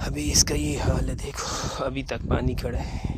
अभी इसका ये हाल है, देखो अभी तक पानी खड़ा है।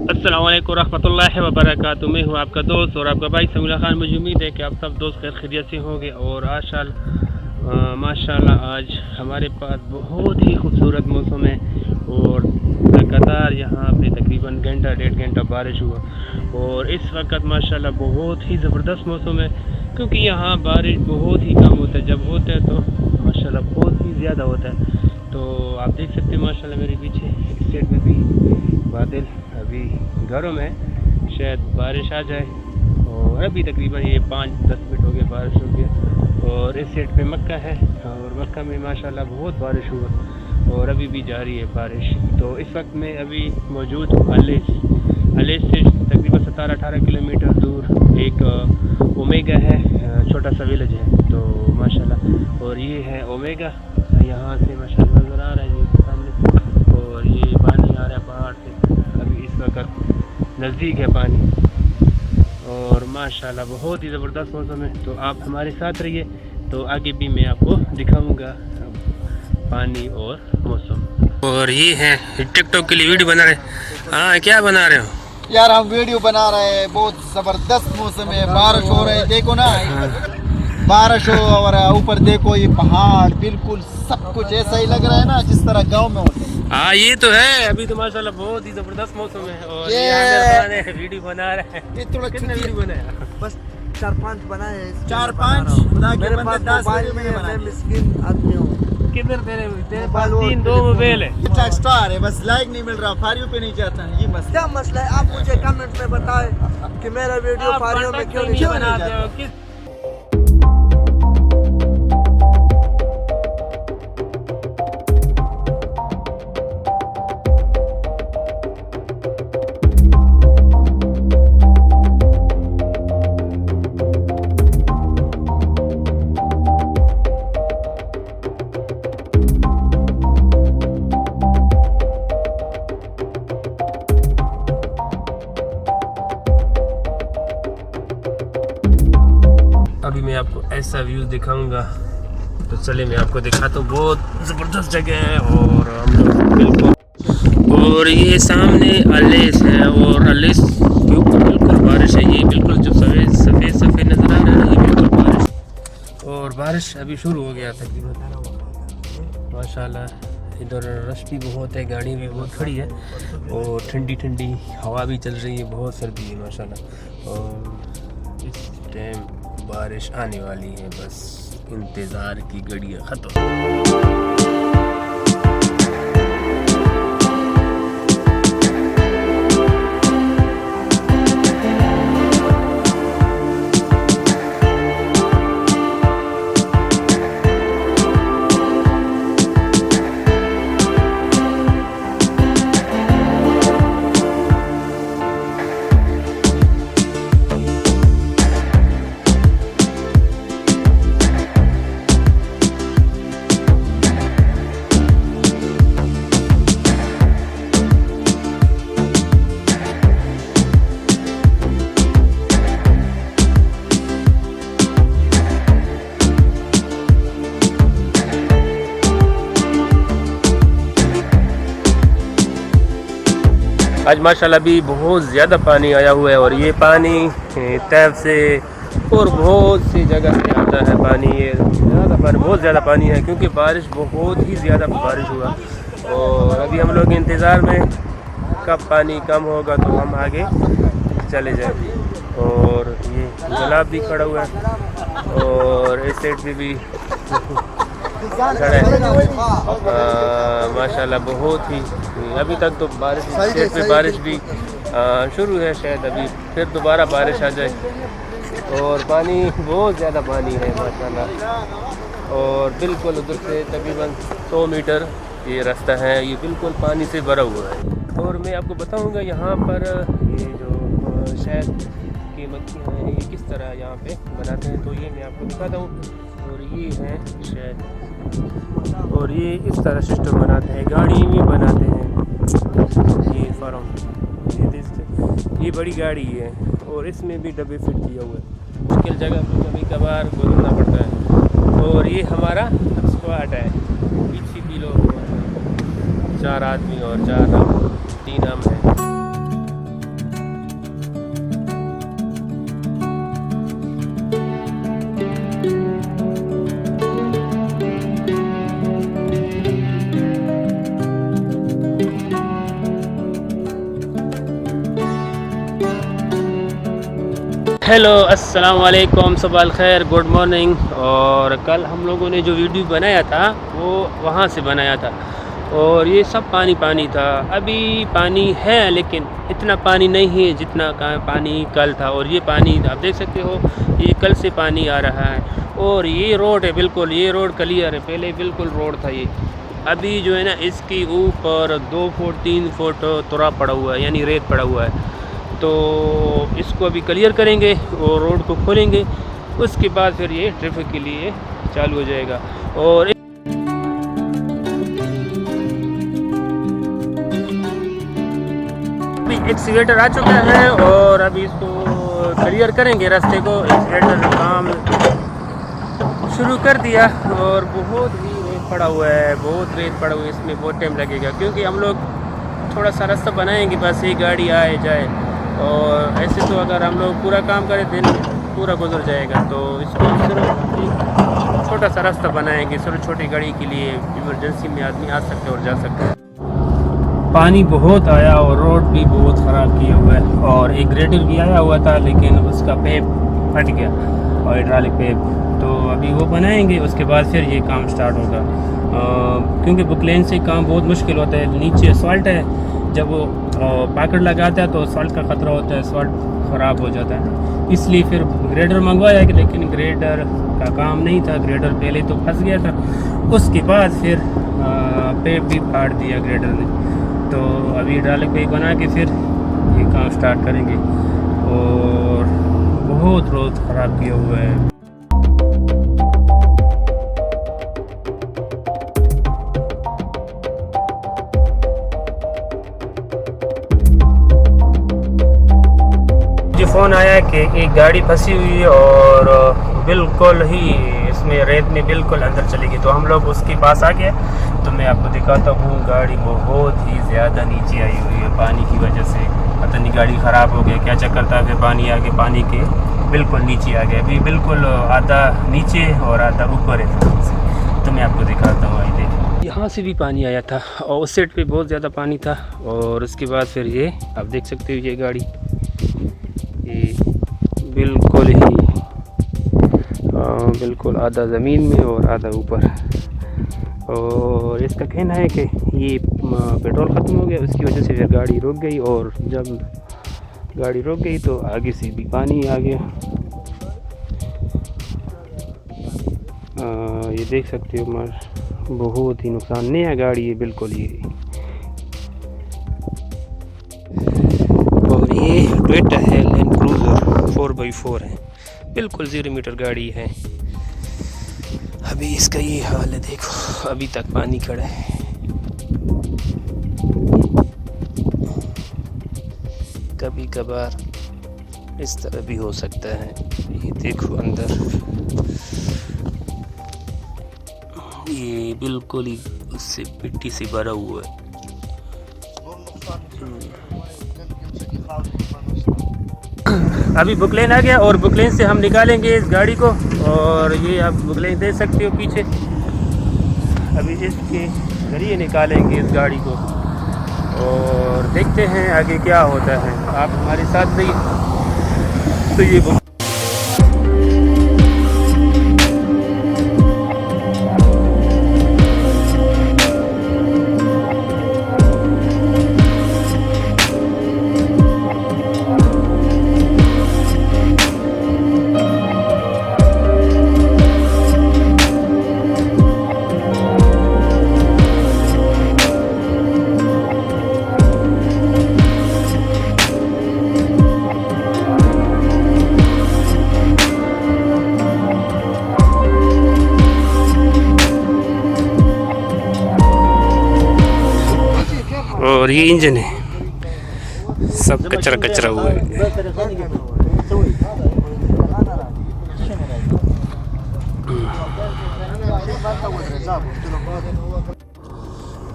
अस्सलाम वालेकुम रहमतुल्लाहि व बरकातुहू। मैं हूँ आपका दोस्त और आपका भाई समीला खान। मुझे उम्मीद है कि आप सब दोस्त खैर खैरियत से होंगे। और माशाल्लाह आज हमारे पास बहुत ही खूबसूरत मौसम है और लगातार यहाँ पे तकरीबन घंटा डेढ़ घंटा बारिश हुआ। और इस वक्त माशाल्लाह बहुत ही ज़बरदस्त मौसम है, क्योंकि यहाँ बारिश बहुत ही कम होता है, जब होता है तो माशाल्लाह बहुत ही ज़्यादा होता है। तो आप देख सकते हैं माशाल्लाह मेरे पीछे इस साइड में भी बादल अभी घरों में, शायद बारिश आ जाए। और अभी तकरीबन ये 5-10 मिनट हो गए बारिश हो गया। और इस साइड पे मक्का है और मक्का में माशाल्लाह बहुत बारिश हुआ और अभी भी जारी है बारिश। तो इस वक्त मैं अभी मौजूद हूँ अलेस से तकरीबन 17-18 किलोमीटर दूर एक ओमेगा है, छोटा सा विलेज है। तो माशाल्लाह, और ये है ओमेगा, यहाँ से माशाल्लाह नज़र आ रहा है ये सामने। और ये पानी आ रहा है पहाड़ से, अभी इस वक्त नज़दीक है पानी। और माशाल्लाह बहुत ही ज़बरदस्त मौसम है। तो आप हमारे साथ रहिए, तो आगे भी मैं आपको दिखाऊंगा पानी और मौसम। और ये है टिकटॉक के लिए वीडियो बना रहे। हाँ, क्या बना रहे हो यार? हम वीडियो बना रहे हैं। बहुत जबरदस्त मौसम है, बारिश हो रही है, देखो ना। बारिश हो और ऊपर देखो ये पहाड़, बिल्कुल सब कुछ ऐसा ही लग रहा है ना जिस तरह गांव में होता है। हाँ, ये तो है। अभी तो माशाल्लाह बहुत ही जबरदस्त मौसम है। और ये वीडियो बना रहे हैं। ये थोड़ा कितने वीडियो बनाया? बस 4-5 बनाए। 4-5 खुदा के बंदे 10 वीडियो मैंने मैं बनाए। मिस्किन आदमी हूँ। किधर तेरे पास 3-2 मोबाइल है? इतना स्टार है, बस लाइक नहीं मिल रहा, फारियों पे नहीं जाता, ये मसला। क्या मसला है? आप मुझे कमेंट में बताएं कि मेरा वीडियो फारियों में क्यों नहीं बनाते हो? किस अभी मैं आपको ऐसा व्यू दिखाऊंगा। तो चले मैं आपको दिखाता हूँ। बहुत ज़बरदस्त जगह है और हम लोग बिल्कुल, और ये सामने अलेस है और अलेस के ऊपर बिल्कुल बारिश है। ये बिल्कुल जो सफ़ेद नज़र आ रहा है ना, ये बिल्कुल बारिश। और बारिश अभी शुरू हो गया तकरीबन। माशाल्लाह इधर रश भी बहुत है, गाड़ी भी बहुत खड़ी है और ठंडी ठंडी हवा भी चल रही है, बहुत सर्दी है माशाल्लाह। और इस टाइम बारिश आने वाली है, बस इंतज़ार की घड़ियाँ ख़त्म। आज माशाल्लाह भी बहुत ज़्यादा पानी आया हुआ है। और ये पानी तैब से और बहुत सी जगह से आता है पानी। ये बहुत ज़्यादा पानी है, क्योंकि बारिश बहुत ही ज़्यादा बारिश हुआ। और अभी हम लोग इंतज़ार में, कब पानी कम होगा तो हम आगे चले जाएं। और ये गुलाब भी खड़ा हुआ है और इस साइड पे भी खड़ा है। माशाल्लाह बहुत ही, अभी तक तो बारिश भी शुरू है, शायद अभी फिर दोबारा बारिश आ जाए। और पानी बहुत ज़्यादा पानी है माशाल्लाह। और बिल्कुल उधर से तकरीबन 100 मीटर ये रास्ता है, ये बिल्कुल पानी से भरा हुआ है। और मैं आपको बताऊंगा यहाँ पर ये जो शहद की मक्खियाँ हैं ये किस तरह यहाँ पे बनाते हैं, तो ये मैं आपको दिखाता हूँ। और ये है शहद, और ये इस तरह सिस्टम बनाते हैं, गाड़ी में बनाते हैं ये फार्म। ये बड़ी गाड़ी है और इसमें भी डब्बे फिट किया हुआ है। मुश्किल जगह पर कभी कभार गुजरना पड़ता है। और ये हमारा स्क्वाड है, 20 लोग, 4 आदमी और 4 हम, 3 हम हैं। हेलो अस्सलाम वालेकुम, सुबह खैर, गुड मॉर्निंग। और कल हम लोगों ने जो वीडियो बनाया था वो वहाँ से बनाया था और ये सब पानी पानी था। अभी पानी है लेकिन इतना पानी नहीं है जितना पानी कल था। और ये पानी आप देख सकते हो, ये कल से पानी आ रहा है। और ये रोड है, बिल्कुल ये रोड क्लियर है, पहले बिल्कुल रोड था ये। अभी जो है ना इसके ऊपर 2 फुट 3 फुट तुरा पड़ा हुआ है, यानी रेत पड़ा हुआ है। तो इसको अभी क्लियर करेंगे और रोड को खोलेंगे, उसके बाद फिर ये ट्रैफिक के लिए चालू हो जाएगा। और अभी एक्सीवेटर आ चुका है और अभी इसको क्लियर करेंगे रास्ते को। एक्सीवेटर ने काम शुरू कर दिया और बहुत ही रेत पड़ा हुआ है, बहुत रेत पड़ा हुआ है, इसमें बहुत टाइम लगेगा क्योंकि हम लोग थोड़ा सा रास्ता बनाएंगे, बस एक गाड़ी आए जाए। और ऐसे तो अगर हम लोग पूरा काम करें दिन पूरा गुजर जाएगा, तो इसको सिर्फ एक छोटा सा रास्ता बनाएंगे, सिर्फ छोटी गाड़ी के लिए, इमरजेंसी में आदमी आ सकते और जा सकते हैं। पानी बहुत आया और रोड भी बहुत ख़राब किया हुआ है। और एक ग्रेडर भी आया हुआ था लेकिन उसका पेप फट गया, और हाइड्रोलिक पेप, तो अभी वो बनाएंगे, उसके बाद फिर ये काम स्टार्ट होगा। क्योंकि बुकलेन से काम बहुत मुश्किल होता है, नीचे असफाल्ट है, जब वो पाकड़ लगाता है तो असफाल्ट का ख़तरा होता है, असफाल्ट ख़राब हो जाता है। इसलिए फिर ग्रेडर मंगवाया कि, लेकिन ग्रेडर का काम नहीं था, ग्रेडर पहले तो फंस गया था, उसके बाद फिर पेप भी फाड़ दिया ग्रेडर ने। तो अभी हाइड्रोलिक पेप बना के फिर ये काम स्टार्ट करेंगे। और बहुत रोड ख़राब किया हुआ है। फ़ोन आया कि एक गाड़ी फंसी हुई है और बिल्कुल ही इसमें रेत में बिल्कुल अंदर चली गई। तो हम लोग उसके पास आ गए, तो मैं आपको दिखाता हूँ। गाड़ी बहुत ही ज़्यादा नीचे आई हुई है पानी की वजह से, पता नहीं गाड़ी ख़राब हो गया क्या चक्कर था, फिर पानी आ गया, पानी के बिल्कुल नीचे आ गया। अभी बिल्कुल आधा नीचे और आधा ऊपर है, तो मैं आपको दिखाता हूँ। आई देखिए, यहाँ से भी पानी आया था और उस साइड पे बहुत ज़्यादा पानी था। और उसके बाद फिर ये आप देख सकते हो, ये गाड़ी ये बिल्कुल ही बिल्कुल आधा ज़मीन में और आधा ऊपर। और इसका कहना है कि ये पेट्रोल ख़त्म हो गया, उसकी वजह से फिर गाड़ी रुक गई। और जब गाड़ी रुक गई तो आगे से भी पानी आ गया। ये देख सकते हो, मगर बहुत ही नुकसान, नया गाड़ी है बिल्कुल ये। और ये टोयोटा है लैंड क्रूज़र 4x4 है, बिल्कुल 0 मीटर गाड़ी है। अभी इसका ये हाल है, देखो अभी तक पानी खड़ा है। कभी कभार इस तरह भी हो सकता है। ये देखो अंदर, ये बिल्कुल ही उससे मिट्टी से भरा हुआ है। अभी बुकलेन आ गया और बुकलेन से हम निकालेंगे इस गाड़ी को। और ये आप बुकलेन देख सकते हो पीछे, अभी इसके जरिए निकालेंगे इस गाड़ी को और देखते हैं आगे क्या होता है। आप हमारे साथ रहिए। तो ये और ये इंजन है, सब कचरा कचरा हुआ है।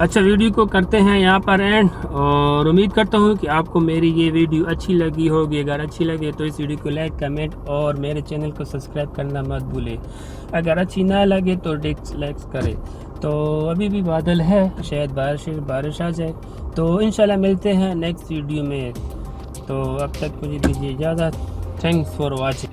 अच्छा, वीडियो को करते हैं यहाँ पर एंड, और उम्मीद करता हूँ कि आपको मेरी ये वीडियो अच्छी लगी होगी। अगर अच्छी लगे तो इस वीडियो को लाइक, कमेंट और मेरे चैनल को सब्सक्राइब करना मत भूलें। अगर अच्छी ना लगे तो डिसलाइक करें। तो अभी भी बादल है, शायद बारिश आ जाए। तो इंशाल्लाह मिलते हैं नेक्स्ट वीडियो में। तो अब तक मुझे दीजिए इजाज़त। Thanks for watching.